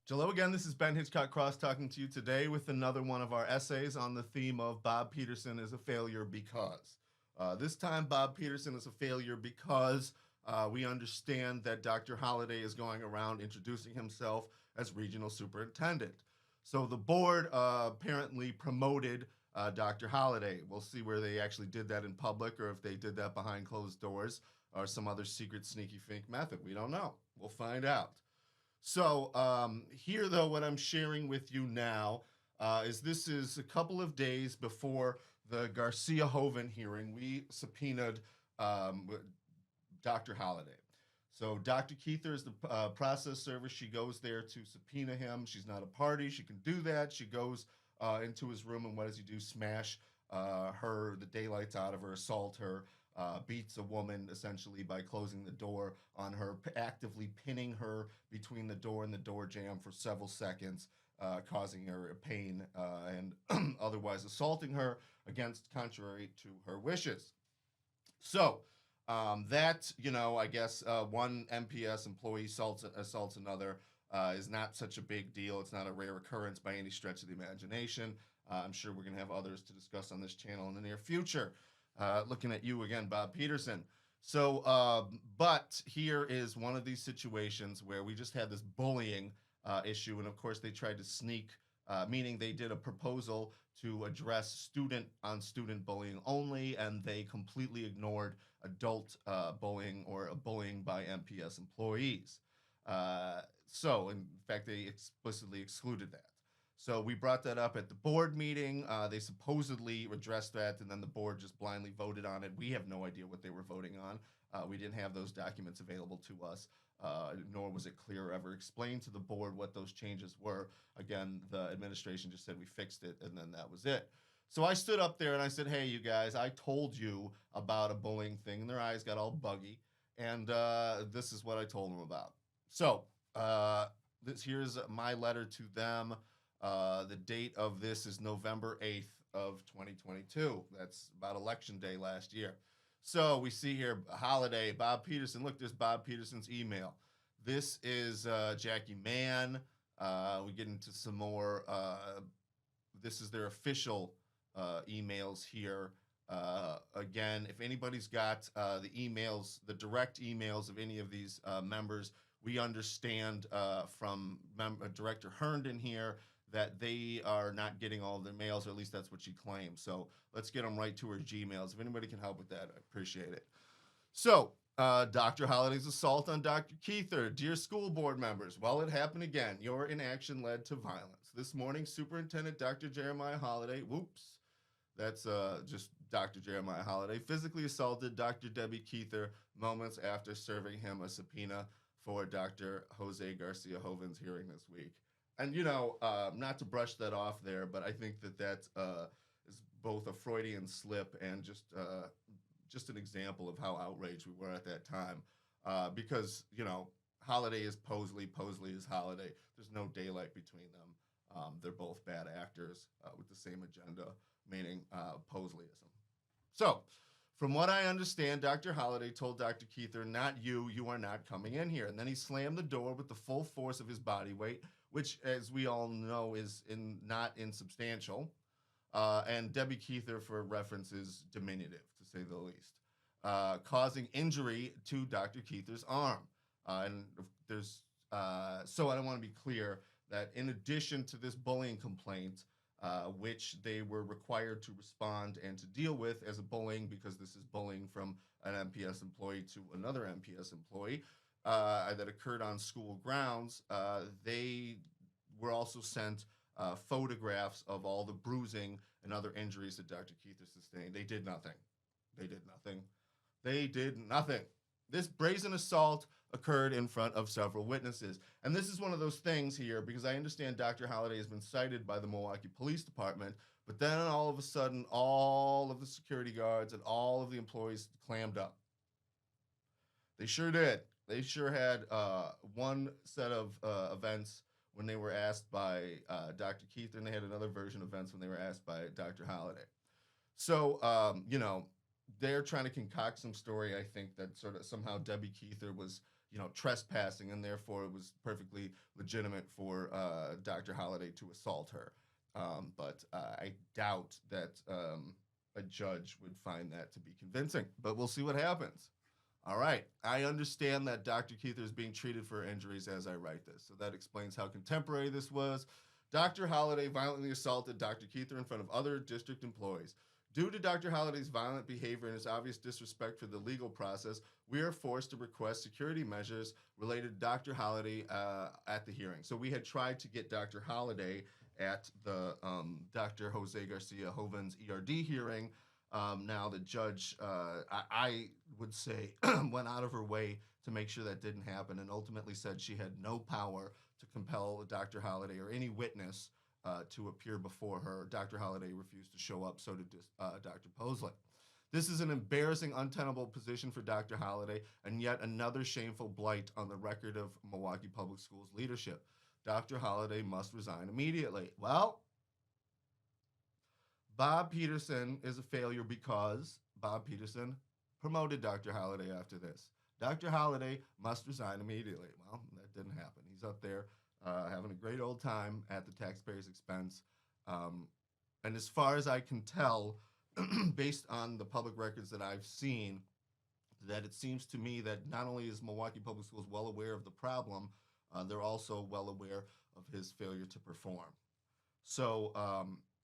Hello again, this is Ben Hitchcock Cross talking to you today with another one of our essays on the theme of Bob Peterson is a failure because. This time, Bob Peterson is a failure because we understand that Dr. Holliday is going around introducing himself as regional superintendent. So the board apparently promoted Dr. Holliday. We'll see where they actually did that in public or if they did that behind closed doors or some other secret sneaky fink method. We don't know. We'll find out. So here, though, what I'm sharing with you now is this is a couple of days before the Garcia Hoven hearing. We subpoenaed Dr. Holliday. So Dr. Keither is the process server. She goes there to subpoena him. She's not a party. She can do that. She goes into his room, and what does he do? Smash the daylights out of her, assault her, beats a woman essentially by closing the door on her, actively pinning her between the door and the door jamb for several seconds, causing her pain and otherwise assaulting her against contrary to her wishes. So I guess one MPS employee assaults another is not such a big deal. It's not a rare occurrence by any stretch of the imagination. I'm sure we're going to have others to discuss on this channel in the near future. Looking at you again, Bob Peterson. So, but here is one of these situations where we just had this bullying issue, and of course they tried to sneak, meaning they did a proposal to address student-on-student bullying only, and they completely ignored adult bullying or bullying by MPS employees. So, in fact, they explicitly excluded that. So we brought that up at the board meeting. They supposedly addressed that, and then the board just blindly voted on it. We have no idea what they were voting on. We didn't have those documents available to us, nor was it clear or ever explained to the board what those changes were. Again, the administration just said we fixed it, and then that was it. So I stood up there and I said, hey, you guys, I told you about a bullying thing. And their eyes got all buggy, and this is what I told them about. So here's my letter to them. The date of this is November 8th of 2022. That's about election day last year. So we see here Holiday, Bob Peterson. Look, there's Bob Peterson's email. This is Jackie Mann. We get into some more. This is their official emails here. Again, if anybody's got the emails, the direct emails of any of these members, we understand from Director Herndon here that they are not getting all of their mails, or at least that's what she claims. So let's get them right to her Gmails. If anybody can help with that, I appreciate it. So Dr. Holliday's assault on Dr. Keither. Dear school board members, well, it happened again. Your inaction led to violence. This morning, Superintendent Dr. Jeremiah Holliday, that's just Dr. Jeremiah Holliday, physically assaulted Dr. Debbie Keither moments after serving him a subpoena for Dr. Jose Garcia Hoven's hearing this week. And, not to brush that off there, but I think that is both a Freudian slip and just an example of how outraged we were at that time. Because, Holiday is Posley, Posley is Holiday. There's no daylight between them. They're both bad actors with the same agenda, meaning Posleyism. So, from what I understand, Dr. Holliday told Dr. Keither, not you, you are not coming in here. And then he slammed the door with the full force of his body weight, which, as we all know, is not insubstantial. And Debbie Keither, for reference, is diminutive, to say the least, causing injury to Dr. Keither's arm. So I want to be clear that in addition to this bullying complaint, which they were required to respond and to deal with as a bullying, because this is bullying from an MPS employee to another MPS employee that occurred on school grounds, they were also sent photographs of all the bruising and other injuries that Dr. Keither sustained. They did nothing. They did nothing. They did nothing. This brazen assault occurred in front of several witnesses. And this is one of those things here, because I understand Dr. Holliday has been cited by the Milwaukee Police Department, but then all of a sudden, all of the security guards and all of the employees clammed up. They sure did. They sure had one set of events when they were asked by Dr. Keither, and they had another version of events when they were asked by Dr. Holliday. So, they're trying to concoct some story, I think, that sort of somehow Debbie Keither was trespassing, and therefore it was perfectly legitimate for Dr. Holliday to assault her. But I doubt that a judge would find that to be convincing. But we'll see what happens. All right. I understand that Dr. Keither is being treated for injuries as I write this. So that explains how contemporary this was. Dr. Holliday violently assaulted Dr. Keither in front of other district employees. Due to Dr. Holliday's violent behavior and his obvious disrespect for the legal process, we are forced to request security measures related to Dr. Holliday at the hearing. So we had tried to get Dr. Holliday at the Dr. Jose Garcia Joven's ERD hearing. Now the judge, I would say, went out of her way to make sure that didn't happen, and ultimately said she had no power to compel Dr. Holliday or any witness to appear before her. Dr. Holliday refused to show up, so did Dr. Posley. This is an embarrassing, untenable position for Dr. Holliday, and yet another shameful blight on the record of Milwaukee Public Schools leadership. Dr. Holliday must resign immediately. Well, Bob Peterson is a failure because Bob Peterson promoted Dr. Holliday after this. Dr. Holliday must resign immediately. Well, that didn't happen. He's up there having a great old time at the taxpayers' expense. And as far as I can tell, based on the public records that I've seen, that it seems to me that not only is Milwaukee Public Schools well aware of the problem, they're also well aware of his failure to perform. So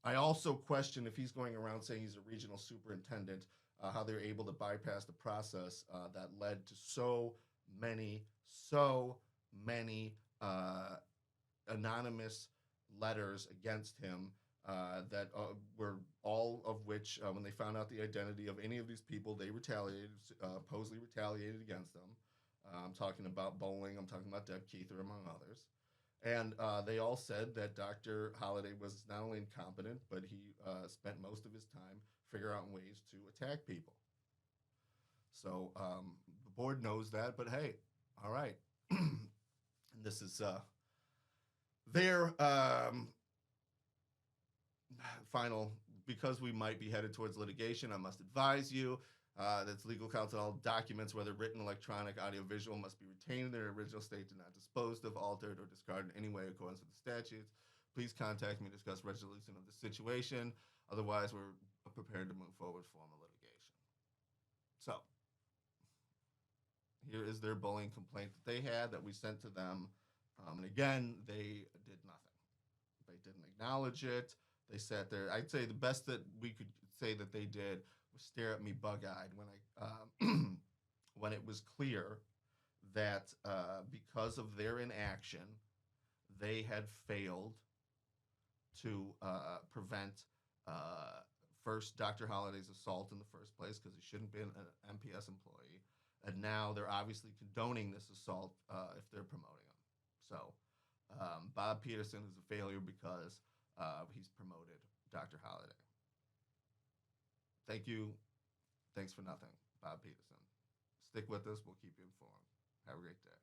I also question, if he's going around saying he's a regional superintendent, how they're able to bypass the process that led to so many anonymous letters against him that were all of which, when they found out the identity of any of these people, they retaliated. Posley retaliated against them. I'm talking about Bowling. I'm talking about Deb Keither, among others. And they all said that Dr. Holliday was not only incompetent, but he spent most of his time figuring out ways to attack people. So the board knows that, but hey, all right. And this is their final, because we might be headed towards litigation, I must advise you that's legal counsel. All documents, whether written, electronic, audiovisual, must be retained in their original state and not disposed of, altered, or discarded in any way in accordance with the statutes. Please contact me to discuss resolution of the situation. Otherwise, we're prepared to move forward formal litigation. So here is their bullying complaint that they had that we sent to them. And again, they did nothing. They didn't acknowledge it. They sat there. I'd say the best that we could say that they did was stare at me bug-eyed when it was clear that because of their inaction, they had failed to prevent first Dr. Holliday's assault in the first place, because he shouldn't be an MPS employee, and now they're obviously condoning this assault if they're promoting him. So Bob Peterson is a failure because he's promoted Dr. Holliday. Thank you. Thanks for nothing, Bob Peterson. Stick with us. We'll keep you informed. Have a great day.